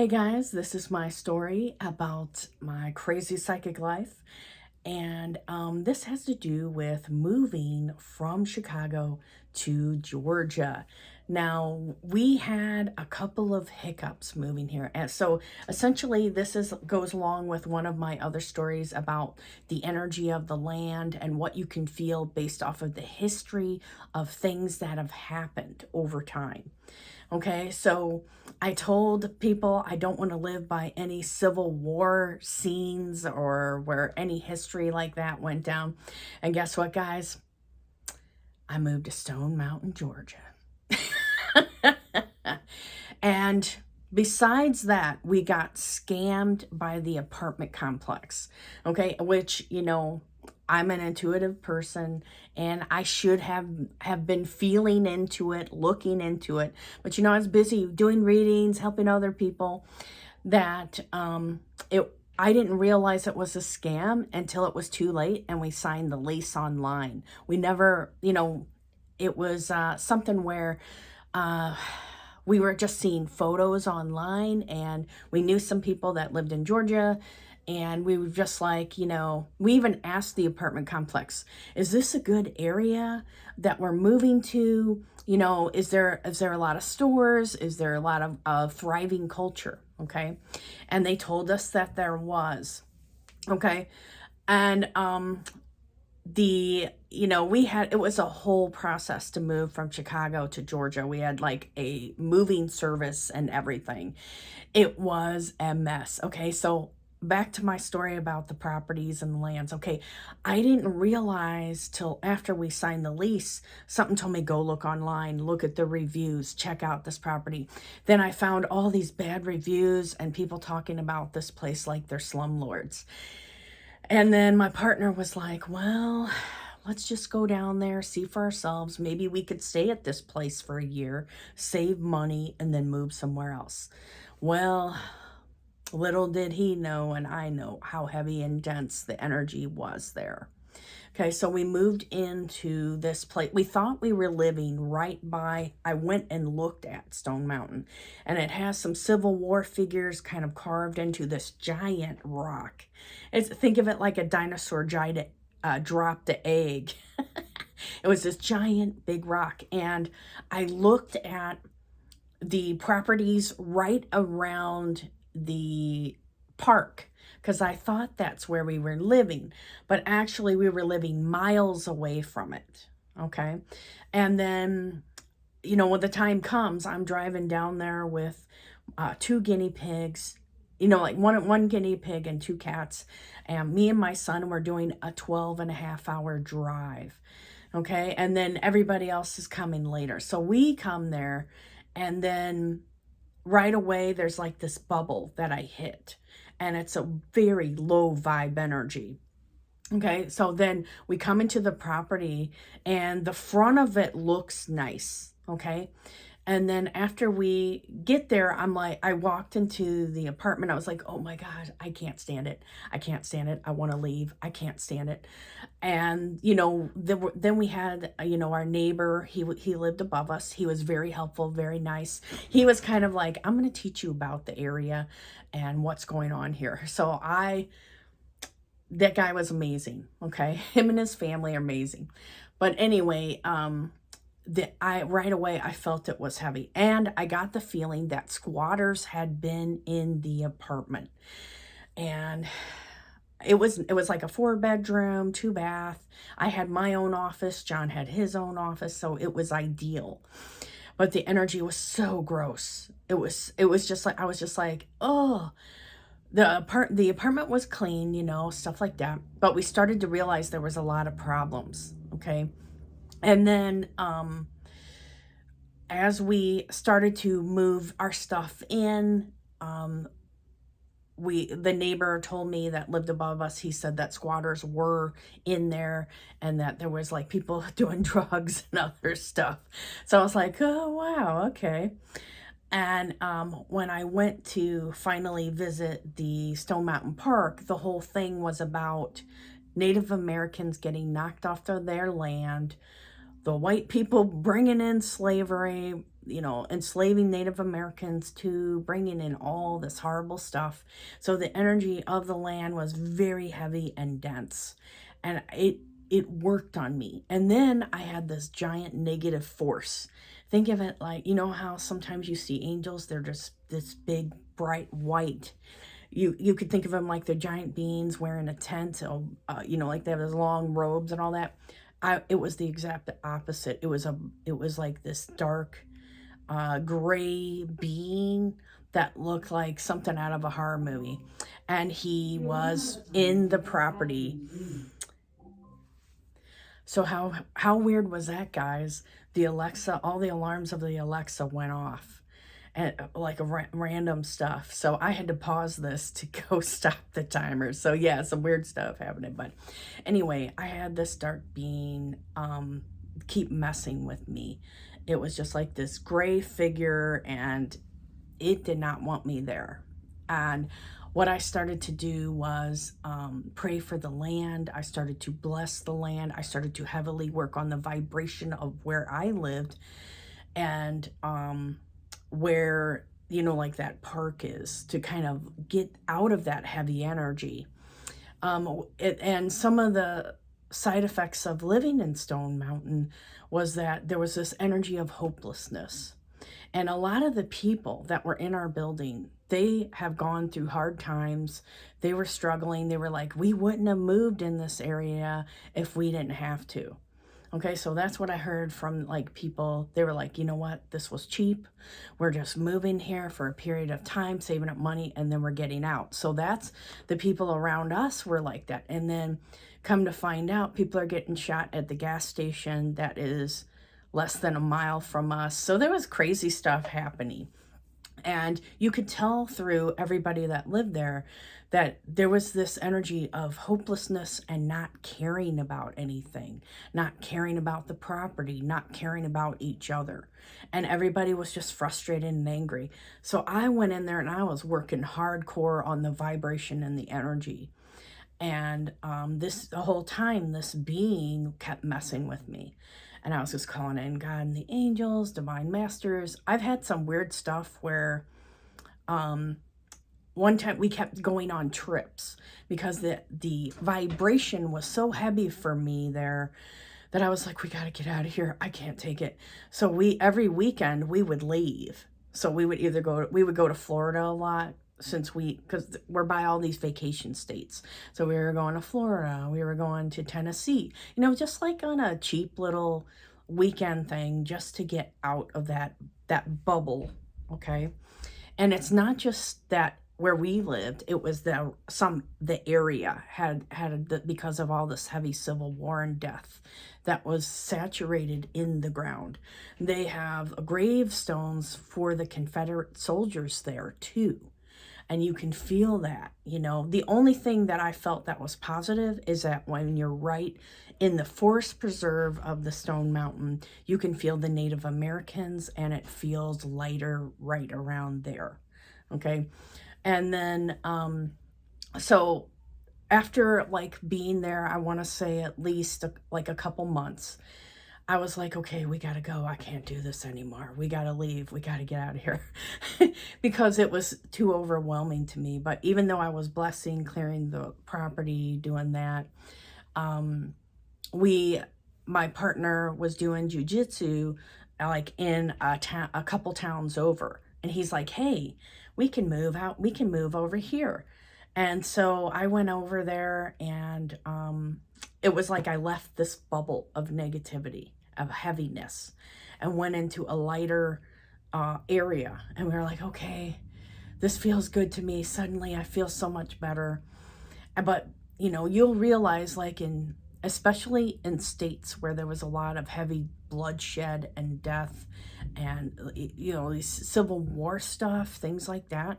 Hey guys, this is my story about my crazy psychic life. And this has to do with moving from Chicago to Georgia. Now, we had a couple of hiccups moving here. And so essentially this goes along with one of my other stories about the energy of the land and what you can feel based off of the history of things that have happened over time. Okay, so I told people I don't want to live by any Civil War scenes or where any history like that went down. And guess what, guys? I moved to Stone Mountain, Georgia. And besides that, we got scammed by the apartment complex. Okay, which, I'm an intuitive person and I should have been feeling into it, looking into it. But I was busy doing readings, helping other people that it I didn't realize it was a scam until it was too late and we signed the lease online. We never, it was something where uh we were just seeing photos online and we knew some people that lived in Georgia, and we were just like, we even asked the apartment complex, is this a good area that we're moving to? Is there a lot of stores? Is there a lot of thriving culture? Okay. And they told us that there was. Okay. And it was a whole process to move from Chicago to Georgia. We had like a moving service and everything. It was a mess. Okay, so back to my story about the properties and the lands. Okay, I didn't realize till after we signed the lease, something told me go look online, look at the reviews, check out this property. Then I found all these bad reviews and people talking about this place like they're slumlords. And then my partner was like, well, let's just go down there, see for ourselves. Maybe we could stay at this place for a year, save money, and then move somewhere else. Well, little did he know, and I know, how heavy and dense the energy was there. Okay, so we moved into this place. We thought we were living right by, I went and looked at Stone Mountain, and it has some Civil War figures kind of carved into this giant rock. Think of it like a dinosaur giant dropped the egg. It was this giant big rock, and I looked at the properties right around the park because I thought that's where we were living, but actually we were living miles away from it. Okay. And then, when the time comes, I'm driving down there with two guinea pigs, like one guinea pig and two cats. And me and my son were doing a 12.5 hour drive. Okay. And then everybody else is coming later. So we come there, and then right away there's like this bubble that I hit, and it's a very low vibe energy. Okay, so then we come into the property and the front of it looks nice. Okay, and then after we get there, I walked into the apartment. I was like, oh my God, I can't stand it. I can't stand it. I want to leave. I can't stand it. And, then we had, our neighbor, he lived above us. He was very helpful, very nice. He was kind of like, I'm going to teach you about the area and what's going on here. So that guy was amazing. Okay. Him and his family are amazing. But anyway, right away I felt it was heavy, and I got the feeling that squatters had been in the apartment. And it was like a 4-bedroom, 2-bath. I had my own office, John had his own office, so it was ideal. But the energy was so gross. It was just like, I was just like, oh. The apartment was clean, stuff like that. But we started to realize there was a lot of problems. Okay. And then as we started to move our stuff in, the neighbor told me that lived above us, he said that squatters were in there and that there was like people doing drugs and other stuff. So I was like, oh wow, okay. And when I went to finally visit the Stone Mountain Park, the whole thing was about Native Americans getting knocked off of their land, the white people bringing in slavery, enslaving Native Americans to bringing in all this horrible stuff. So the energy of the land was very heavy and dense. And it worked on me. And then I had this giant negative force. Think of it like, you know how sometimes you see angels, they're just this big, bright white. You could think of them like they're giant beings wearing a tent, like they have those long robes and all that. It was the exact opposite. It was like this dark, gray being that looked like something out of a horror movie, and he was in the property. So how weird was that, guys? The Alexa, all the alarms of the Alexa went off, and like a random stuff. So I had to pause this to go stop the timer. So yeah, some weird stuff happening. But anyway, I had this dark being keep messing with me. It was just like this gray figure, and it did not want me there. And what I started to do was pray for the land. I started to bless the land. I started to heavily work on the vibration of where I lived, and where, like that park is, to kind of get out of that heavy energy. And some of the side effects of living in Stone Mountain was that there was this energy of hopelessness. And a lot of the people that were in our building, they have gone through hard times. They were struggling. They were like, we wouldn't have moved in this area if we didn't have to. Okay, so that's what I heard from like people. They were like, you know what, this was cheap. We're just moving here for a period of time, saving up money, and then we're getting out. So that's the people around us were like that. And then come to find out, people are getting shot at the gas station that is less than a mile from us. So there was crazy stuff happening. And you could tell through everybody that lived there that there was this energy of hopelessness and not caring about anything, not caring about the property, not caring about each other. And everybody was just frustrated and angry. So I went in there and I was working hardcore on the vibration and the energy. And the whole time, this being kept messing with me. And I was just calling in God and the angels, divine masters. I've had some weird stuff where one time we kept going on trips because the vibration was so heavy for me there that I was like, we got to get out of here. I can't take it. So every weekend we would leave. So we would go to Florida a lot, because we're by all these vacation states. So we were going to Florida, we were going to Tennessee, just like on a cheap little weekend thing, just to get out of that bubble. Okay. And it's not just that where we lived, it was the area had because of all this heavy civil war and death that was saturated in the ground. They have gravestones for the Confederate soldiers there too. And you can feel that, The only thing that I felt that was positive is that when you're right in the forest preserve of the Stone Mountain, you can feel the Native Americans, and it feels lighter right around there. Okay. And then, so after like being there, I want to say at least like a couple months, I was like, okay, we got to go. I can't do this anymore. We got to leave. We got to get out of here because it was too overwhelming to me. But even though I was blessing, clearing the property, doing that, my partner was doing jujitsu like in a couple towns over. And he's like, hey, we can move out. We can move over here. And so I went over there, and it was like I left this bubble of negativity, of heaviness, and went into a lighter area. And we were like, okay, this feels good to me. Suddenly I feel so much better. But, you'll realize like especially in states where there was a lot of heavy bloodshed and death and, these Civil War stuff, things like that,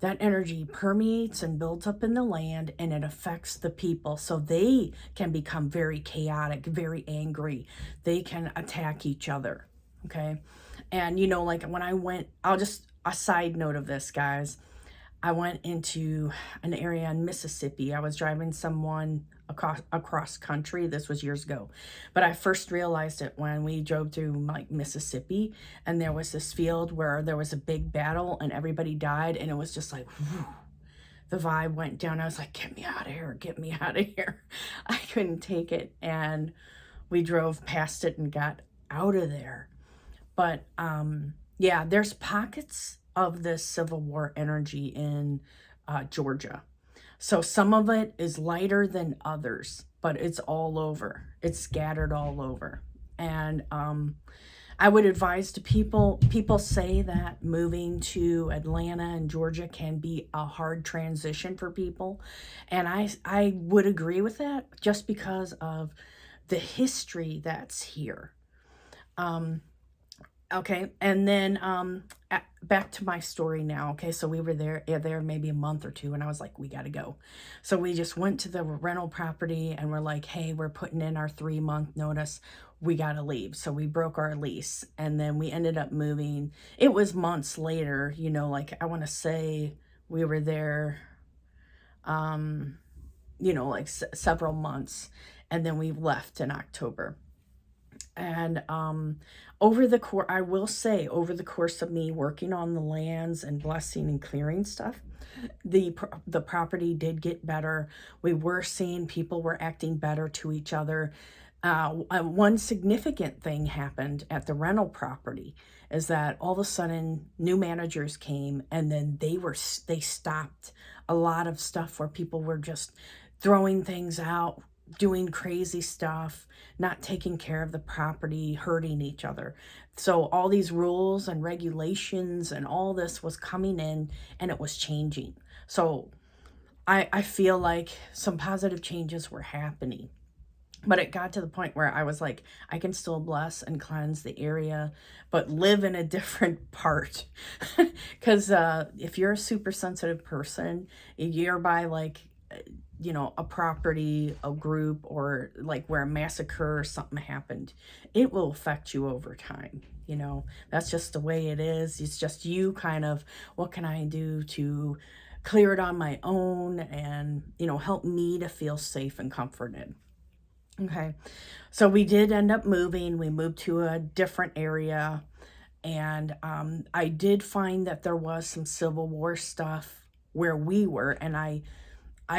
that energy permeates and builds up in the land, and it affects the people. So they can become very chaotic, very angry. They can attack each other. Okay. And, like when I went, a side note of this, guys, I went into an area in Mississippi. I was driving someone across country. This was years ago. But I first realized it when we drove through like Mississippi, and there was this field where there was a big battle and everybody died, and it was just like, whew, the vibe went down. I was like, get me out of here, get me out of here. I couldn't take it. And we drove past it and got out of there. But yeah, there's pockets of this Civil War energy in Georgia. So some of it is lighter than others, but it's all over. It's scattered all over. And I would advise to people say that moving to Atlanta and Georgia can be a hard transition for people. And I would agree with that just because of the history that's here. Okay, and then back to my story now. Okay, so we were there maybe a month or two, and I was like, we got to go. So we just went to the rental property, and we're like, hey, we're putting in our 3-month notice. We got to leave. So we broke our lease, and then we ended up moving. It was months later, you know, like I want to say we were there, you know, like several months, and then we left in October. And I will say, over the course of me working on the lands and blessing and clearing stuff, the property did get better. We were seeing people were acting better to each other. One significant thing happened at the rental property is that all of a sudden new managers came, and then they stopped a lot of stuff where people were just throwing things out, doing crazy stuff, not taking care of the property, hurting each other. So all these rules and regulations and all this was coming in, and it was changing. So I feel like some positive changes were happening. But it got to the point where I was like, I can still bless and cleanse the area, but live in a different part. Because if you're a super sensitive person, you're by like, you know, a property, a group, or like where a massacre or something happened, it will affect you over time. You know, that's just the way it is. It's just you kind of, what can I do to clear it on my own and, you know, help me to feel safe and comforted. Okay. So we did end up moving. We moved to a different area. And I did find that there was some Civil War stuff where we were. And I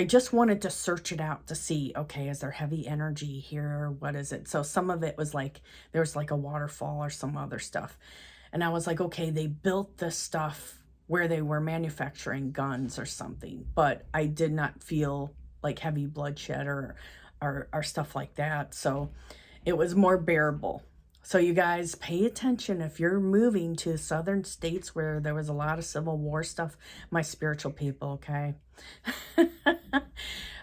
just wanted to search it out to see, okay, is there heavy energy here? What is it? So some of it was like, there was like a waterfall or some other stuff. And I was like, okay, they built this stuff where they were manufacturing guns or something, but I did not feel like heavy bloodshed or stuff like that. So it was more bearable. So you guys pay attention if you're moving to southern states where there was a lot of Civil War stuff, my spiritual people, okay?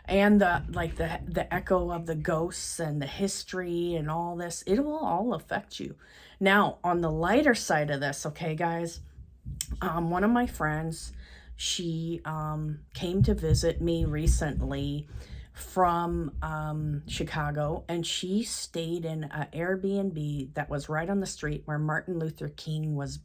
And the echo of the ghosts and the history and all this, it will all affect you. Now, on the lighter side of this, okay, guys, one of my friends, she came to visit me recently from Chicago, and she stayed in an Airbnb that was right on the street where Martin Luther King was,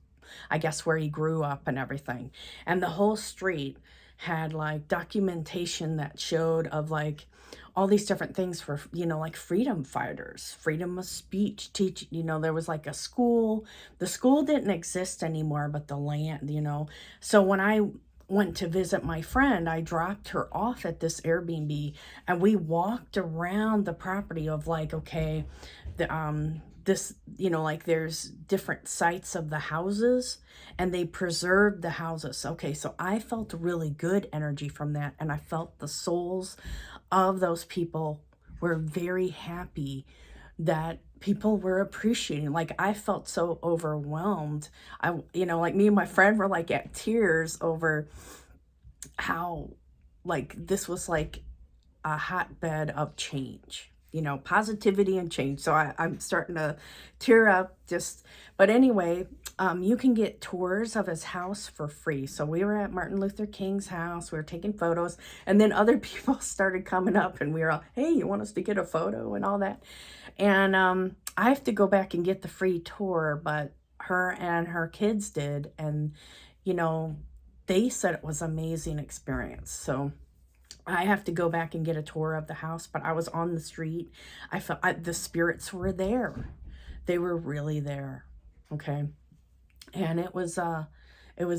I guess, where he grew up and everything. And the whole street had like documentation that showed of like all these different things for, you know, like freedom fighters, freedom of speech, teach, you know, there was like a school. The school didn't exist anymore, but the land, you know. So when I went to visit my friend, I dropped her off at this Airbnb, and we walked around the property of like, okay, the this, you know, like there's different sites of the houses, and they preserved the houses. Okay, so I felt really good energy from that, and I felt the souls of those people were very happy that people were appreciating. Like I felt so overwhelmed. You know, like me and my friend were like at tears over how like this was like a hotbed of change, you know, positivity and change. So I'm starting to tear up just, but anyway, you can get tours of his house for free. So we were at Martin Luther King's house, we were taking photos, and then other people started coming up, and we were all, hey, you want us to get a photo and all that? And I have to go back and get the free tour, but her and her kids did. And, you know, they said it was an amazing experience. So I have to go back and get a tour of the house, but I was on the street. I felt the spirits were there. They were really there. Okay. And it was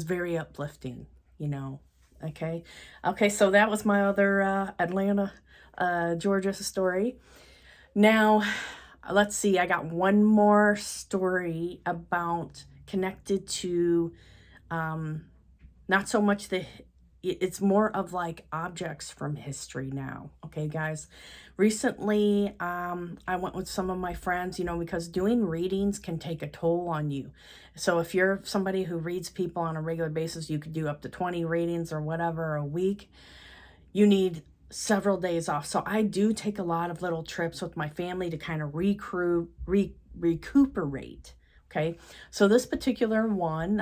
very uplifting, you know. Okay. Okay, so that was my other Atlanta, Georgia story. Now, let's see. I got one more story about connected to not so much it's more of like objects from history now. Okay, guys. Recently, I went with some of my friends, you know, because doing readings can take a toll on you. So if you're somebody who reads people on a regular basis, you could do up to 20 readings or whatever a week. You need several days off. So I do take a lot of little trips with my family to kind of recuperate. Okay, so this particular one,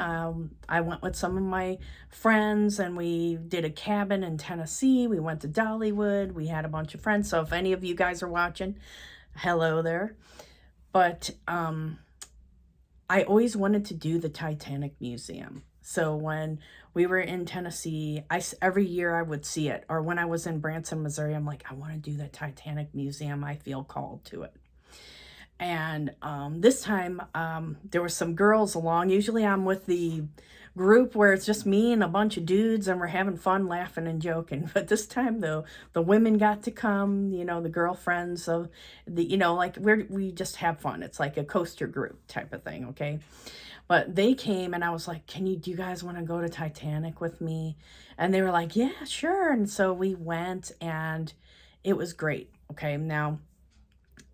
I went with some of my friends and we did a cabin in Tennessee. We went to Dollywood. We had a bunch of friends. So if any of you guys are watching, hello there. But I always wanted to do the Titanic Museum. So when we were in Tennessee, every year I would see it. Or when I was in Branson, Missouri, I'm like, I want to do the Titanic Museum. I feel called to it. And this time there were some girls along. Usually I'm with the group where it's just me and a bunch of dudes and we're having fun laughing and joking. But this time though, the women got to come, you know, the girlfriends of the, you know, like we just have fun. It's like a coaster group type of thing. Okay. But they came and I was like, do you guys want to go to Titanic with me? And they were like, yeah, sure. And so we went and it was great. Okay. Now,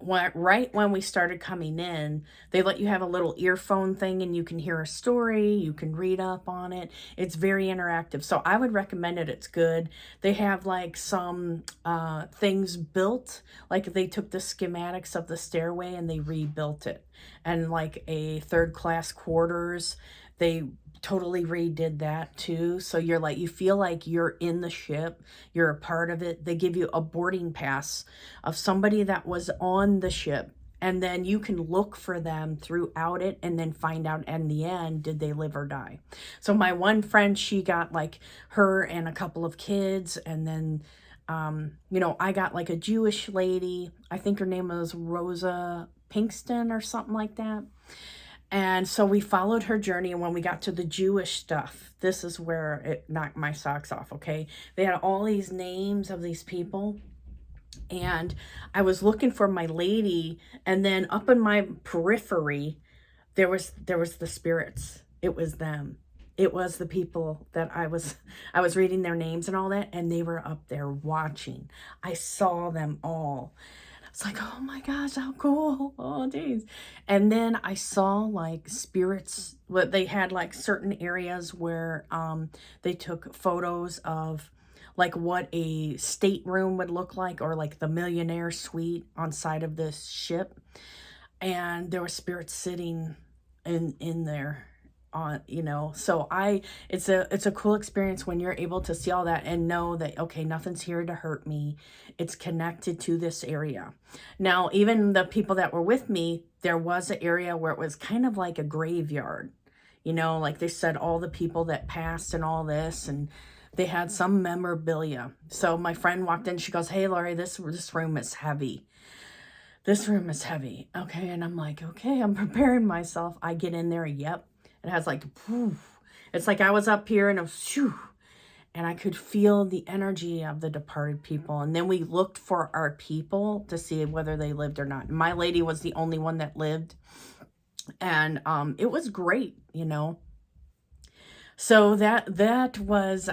right when we started coming in, they let you have a little earphone thing and you can hear a story, you can read up on it. It's very interactive. So I would recommend it. It's good. They have like some things built, like they took the schematics of the stairway and they rebuilt it. And like a third class quarters, they totally redid that too. So you're like, you feel like you're in the ship, you're a part of it. They give you a boarding pass of somebody that was on the ship, and then you can look for them throughout it and then find out in the end, did they live or die? So my one friend, she got like her and a couple of kids, and then you know, I got like a Jewish lady. I think her name was Rosa Pinkston or something like that. And so we followed her journey, and when we got to the Jewish stuff, this is where it knocked my socks off, okay? They had all these names of these people, and I was looking for my lady, and then up in my periphery, there was the spirits. It was them. It was the people that I was reading their names and all that, and they were up there watching. I saw them all. It's like, oh my gosh, how cool. Oh, geez. And then I saw like spirits, but they had like certain areas where they took photos of like what a stateroom would look like, or like the millionaire suite on side of this ship. And there were spirits sitting in there on, you know. So it's a cool experience when you're able to see all that and know that, okay, nothing's here to hurt me. It's connected to this area. Now, even the people that were with me, there was an area where it was kind of like a graveyard, you know, like they said all the people that passed and all this, and they had some memorabilia. So my friend walked in, she goes, hey Lori, this room is heavy. This room is heavy. Okay. And I'm like, okay, I'm preparing myself. I get in there. Yep. It has like, whew. It's like I was up here and and I could feel the energy of the departed people. And then we looked for our people to see whether they lived or not. My lady was the only one that lived. And it was great, you know. So that was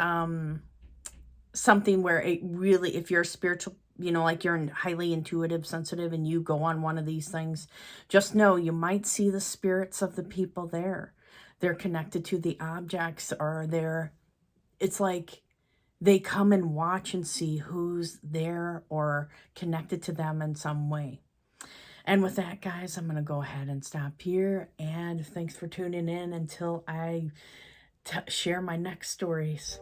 something where it really, if you're spiritual, you know, like you're highly intuitive, sensitive, and you go on one of these things, just know you might see the spirits of the people there. They're connected to the objects, or it's like they come and watch and see who's there or connected to them in some way. And with that, guys, I'm going to go ahead and stop here. And thanks for tuning in until I share my next stories.